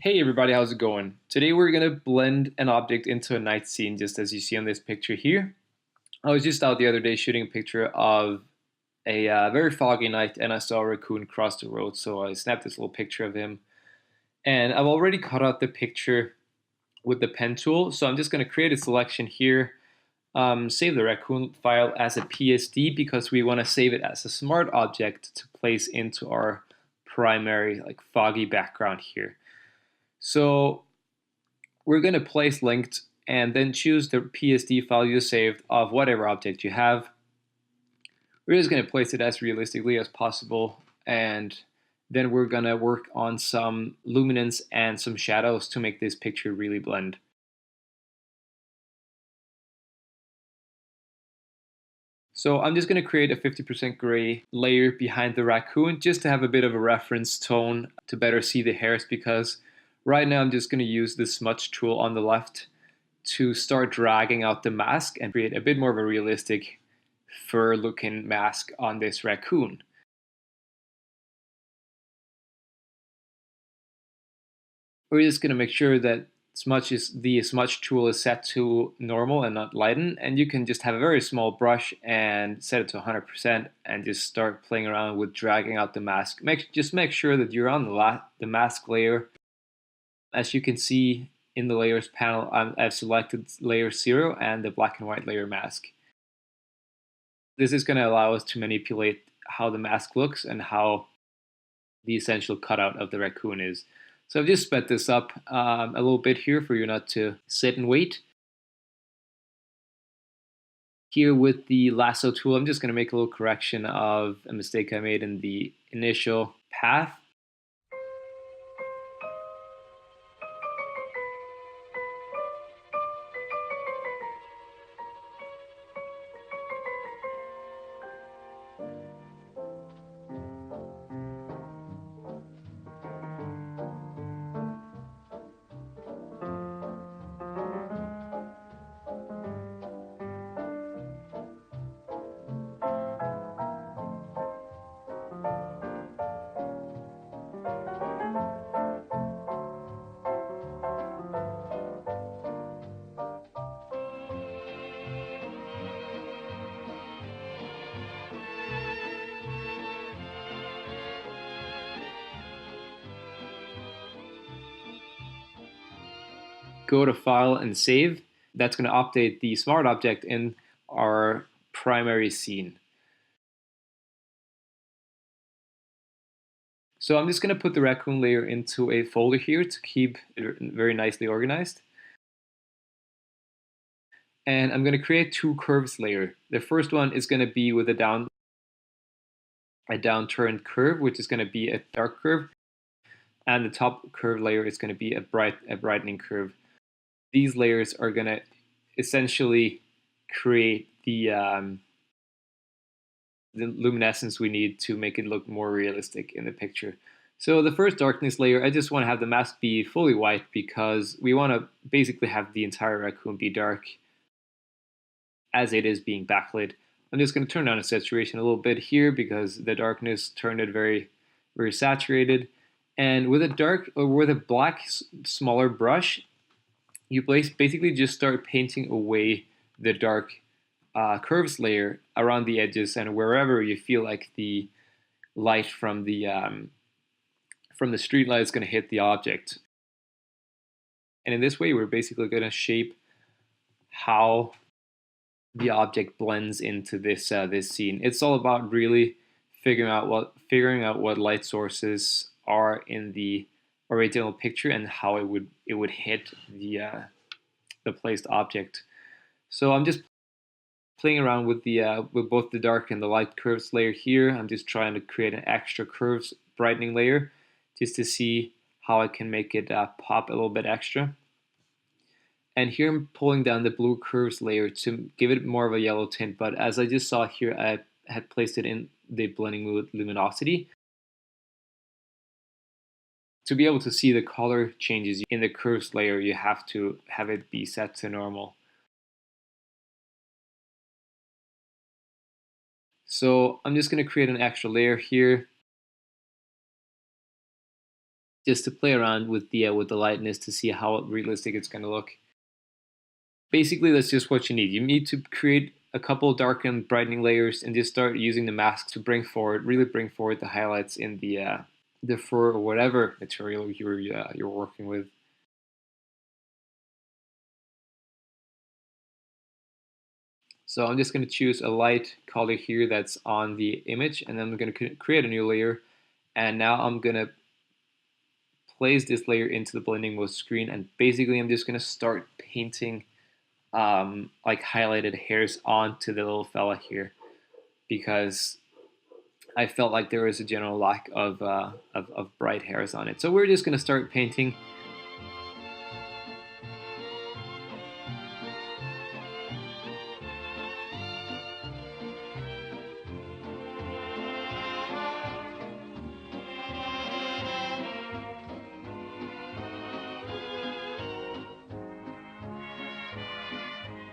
Hey everybody, how's it going? Today we're gonna blend an object into a night scene just as you see on this picture here. I was just out the other day shooting a picture of a very foggy night and I saw a raccoon cross the road, so I snapped this little picture of him. And I've already cut out the picture with the pen tool, so I'm just gonna create a selection here, save the raccoon file as a PSD because we wanna save it as a smart object to place into our primary like foggy background here. So we're going to place linked and then choose the PSD file you saved of whatever object you have. We're just going to place it as realistically as possible, and then we're going to work on some luminance and some shadows to make this picture really blend. So I'm just going to create a 50% gray layer behind the raccoon just to have a bit of a reference tone to better see the hairs, because right now I'm just going to use the smudge tool on the left to start dragging out the mask and create a bit more of a realistic fur looking mask on this raccoon. We're just going to make sure that the smudge tool is set to normal and not lighten, and you can just have a very small brush and set it to 100% and just start playing around with dragging out the mask. Just make sure that you're on the mask layer. As you can see in the layers panel, I've selected layer 0 and the black and white layer mask. This is going to allow us to manipulate how the mask looks and how the essential cutout of the raccoon is. So I've just sped this up a little bit here for you not to sit and wait. Here with the lasso tool, I'm just going to make a little correction of a mistake I made in the initial path. Go to File and Save. That's going to update the smart object in our primary scene. So I'm just going to put the raccoon layer into a folder here to keep it very nicely organized. And I'm going to create two curves layer. The first one is going to be with a downturned curve, which is going to be a dark curve, and the top curve layer is going to be a brightening curve. These layers are going to essentially create the luminescence we need to make it look more realistic in the picture. So the first darkness layer, I just want to have the mask be fully white because we want to basically have the entire raccoon be dark as it is being backlit. I'm just going to turn down the saturation a little bit here because the darkness turned it very, very saturated. And with a black smaller brush, you basically just start painting away the dark curves layer around the edges and wherever you feel like the light from the street light is going to hit the object. And in this way, we're basically going to shape how the object blends into this scene. It's all about really figuring out what light sources are in the original picture and how it would hit the placed object. So I'm just playing around with both the dark and the light curves layer here. I'm just trying to create an extra curves brightening layer just to see how I can make it pop a little bit extra. And here I'm pulling down the blue curves layer to give it more of a yellow tint, but as I just saw here, I had placed it in the blending mode luminosity. To be able to see the color changes in the curves layer, you have to have it be set to normal. So I'm just going to create an extra layer here just to play around with the lightness to see how realistic it's going to look. Basically, that's just what you need. You need to create a couple dark and brightening layers and just start using the mask to really bring forward the highlights in the fur or whatever material you're working with. So I'm just going to choose a light color here that's on the image, and then I'm going to create a new layer. And now I'm going to place this layer into the blending mode screen, and basically I'm just going to start painting like highlighted hairs onto the little fella here, because I felt like there was a general lack of bright hairs on it. So we're just going to start painting.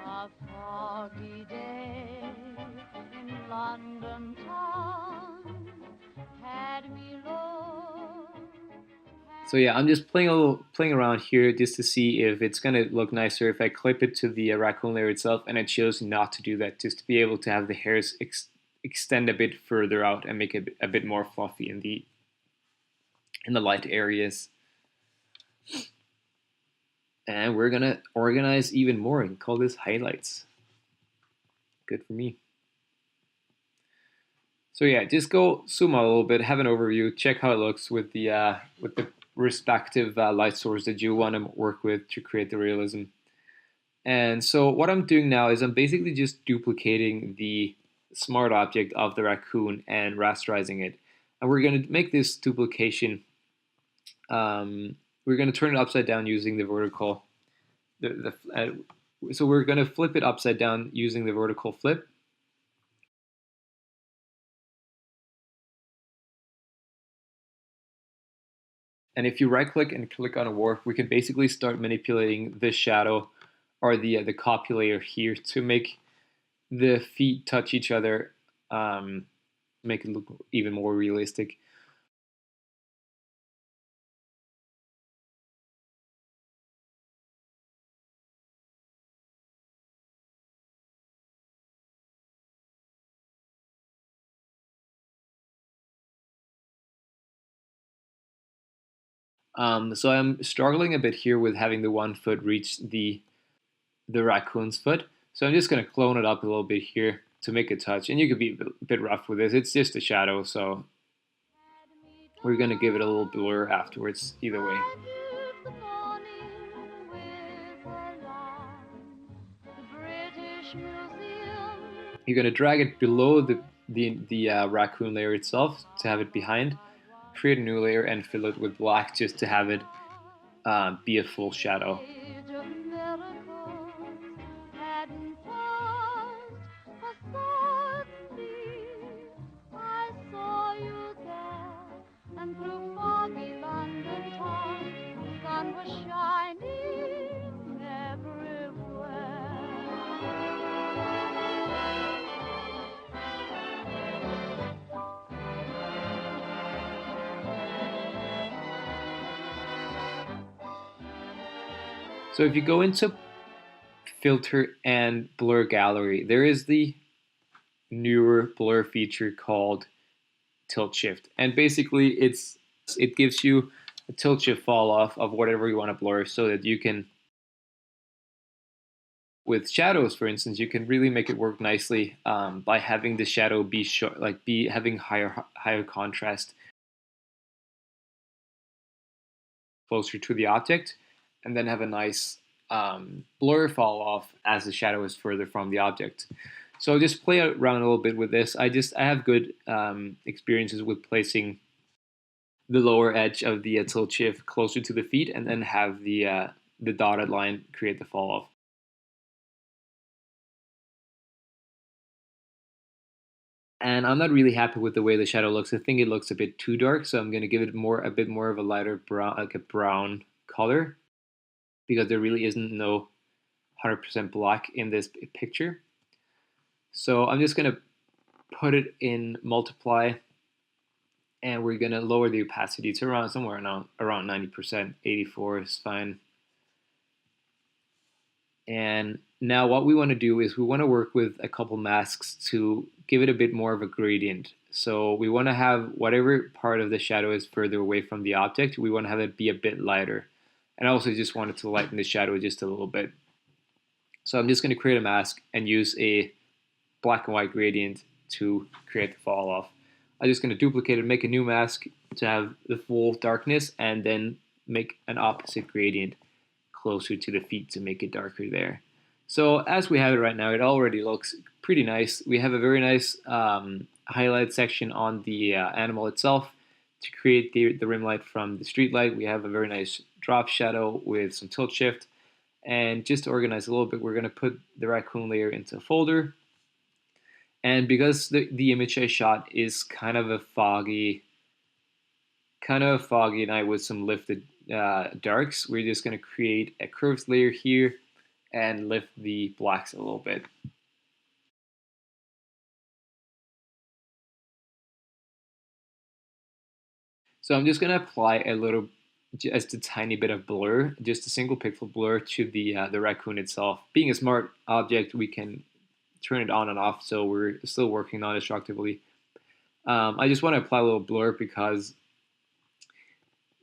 A foggy day in London town had me low. So yeah, I'm just playing around here just to see if it's gonna look nicer if I clip it to the raccoon layer itself, and I chose not to do that, just to be able to have the hairs extend a bit further out and make it a bit more fluffy in the light areas. And we're gonna organize even more and call this highlights. Good for me. So yeah, just go zoom out a little bit, have an overview, check how it looks with the respective light source that you want to work with to create the realism. And so what I'm doing now is I'm basically just duplicating the smart object of the raccoon and rasterizing it. And we're going to make this duplication. We're going to turn it upside down using the vertical. So we're going to flip it upside down using the vertical flip. And if you right click and click on a warp, we can basically start manipulating the shadow or the copy layer here to make the feet touch each other, make it look even more realistic. So I'm struggling a bit here with having the one foot reach the raccoon's foot. So I'm just going to clone it up a little bit here to make it touch. And you could be a bit rough with this. It's just a shadow, so we're going to give it a little blur afterwards either way. You're going to drag it below the raccoon layer itself to have it behind. Create a new layer and fill it with black just to have it be a full shadow. So if you go into filter and blur gallery, there is the newer blur feature called tilt shift, and basically it gives you a tilt shift fall off of whatever you want to blur, so that you can, with shadows for instance, you can really make it work nicely by having the shadow be short, like be having higher contrast closer to the object, and then have a nice blur fall off as the shadow is further from the object. So just play around a little bit with this. I have good experiences with placing the lower edge of the tilt shift closer to the feet, and then have the dotted line create the fall off. And I'm not really happy with the way the shadow looks. I think it looks a bit too dark, so I'm going to give it a bit more of a lighter brown, like a brown color, because there really isn't no 100% black in this picture. So I'm just going to put it in multiply And we're gonna lower the opacity to around somewhere around 90%. 84 is fine. And now what we want to do is we want to work with a couple masks to give it a bit more of a gradient. So we want to have whatever part of the shadow is further away from the object, we want to have it be a bit lighter. And I also just wanted to lighten the shadow just a little bit. So I'm just going to create a mask and use a black and white gradient to create the fall off. I'm just going to duplicate it, make a new mask to have the full darkness, and then make an opposite gradient closer to the feet to make it darker there. So as we have it right now, it already looks pretty nice. We have a very nice highlight section on the animal itself to create the rim light from the street light. We have a very nice drop shadow with some tilt shift. And just to organize a little bit, we're going to put the raccoon layer into a folder. And because the image I shot is kind of a foggy night with some lifted darks, we're just going to create a curved layer here and lift the blacks a little bit. So I'm just going to apply just a tiny bit of blur, just a single pixel blur to the raccoon itself. Being a smart object, we can turn it on and off, so we're still working non-destructively. I just want to apply a little blur because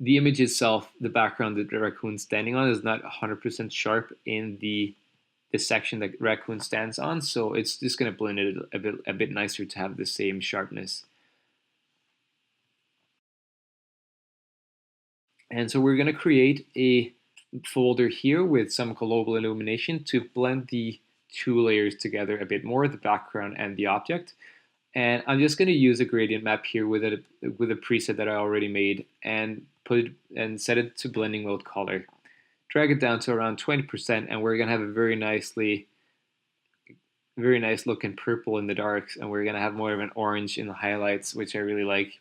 the image itself, the background that the raccoon's standing on, is not 100% sharp in the section that raccoon stands on, so it's just going to blend it a bit nicer to have the same sharpness. And so we're going to create a folder here with some global illumination to blend the two layers together a bit more, the background and the object. And I'm just going to use a gradient map here with a preset that I already made and set it to blending mode color. Drag it down to around 20%, and we're going to have a very nice looking purple in the darks, and we're going to have more of an orange in the highlights, which I really like.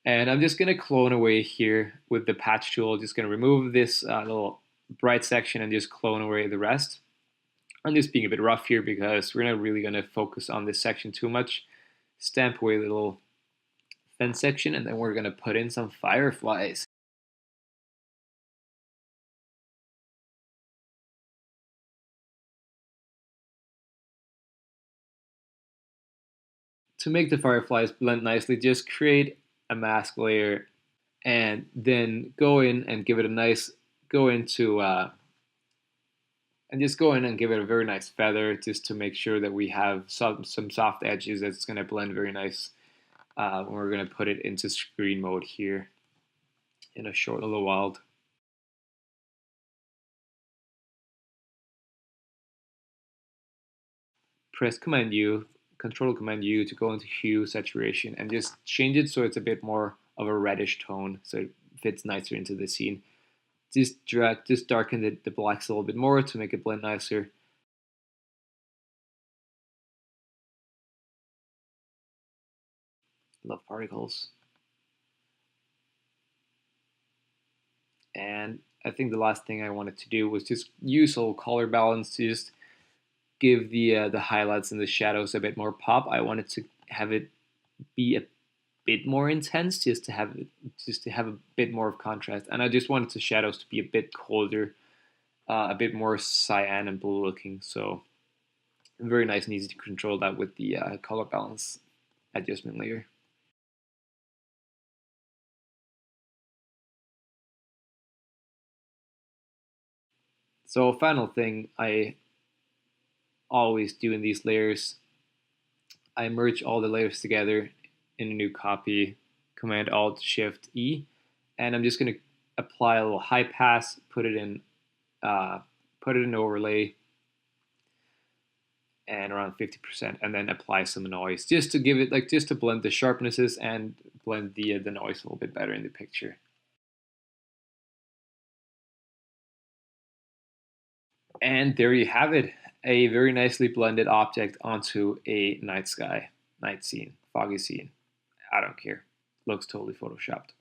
And I'm just going to clone away here with the patch tool. Just going to remove this little bright section and just clone away the rest. I'm just being a bit rough here because we're not really going to focus on this section too much. Stamp away the little fence section, and then we're going to put in some fireflies. To make the fireflies blend nicely, just create a mask layer and then go in and give it a nice, just go in and give it a very nice feather just to make sure that we have some soft edges that's going to blend very nice when we're going to put it into screen mode here in a short little while. Press Command U, Control Command U to go into hue, saturation, and just change it so it's a bit more of a reddish tone so it fits nicer into the scene. Just darken the blacks a little bit more to make it blend nicer. Love particles. And I think the last thing I wanted to do was just use a little color balance to just give the highlights and the shadows a bit more pop. I wanted to have it be a bit more intense, just to have a bit more of contrast. And I just wanted the shadows to be a bit colder, a bit more cyan and blue looking. So very nice and easy to control that with the color balance adjustment layer. So final thing I always do in these layers, I merge all the layers together in a new copy, Command Alt Shift E, and I'm just going to apply a little high pass, put it in overlay, and around 50%, and then apply some noise just to give it just to blend the sharpnesses and blend the noise a little bit better in the picture. And there you have it, a very nicely blended object onto a night sky, night scene, foggy scene. I don't care. Looks totally photoshopped.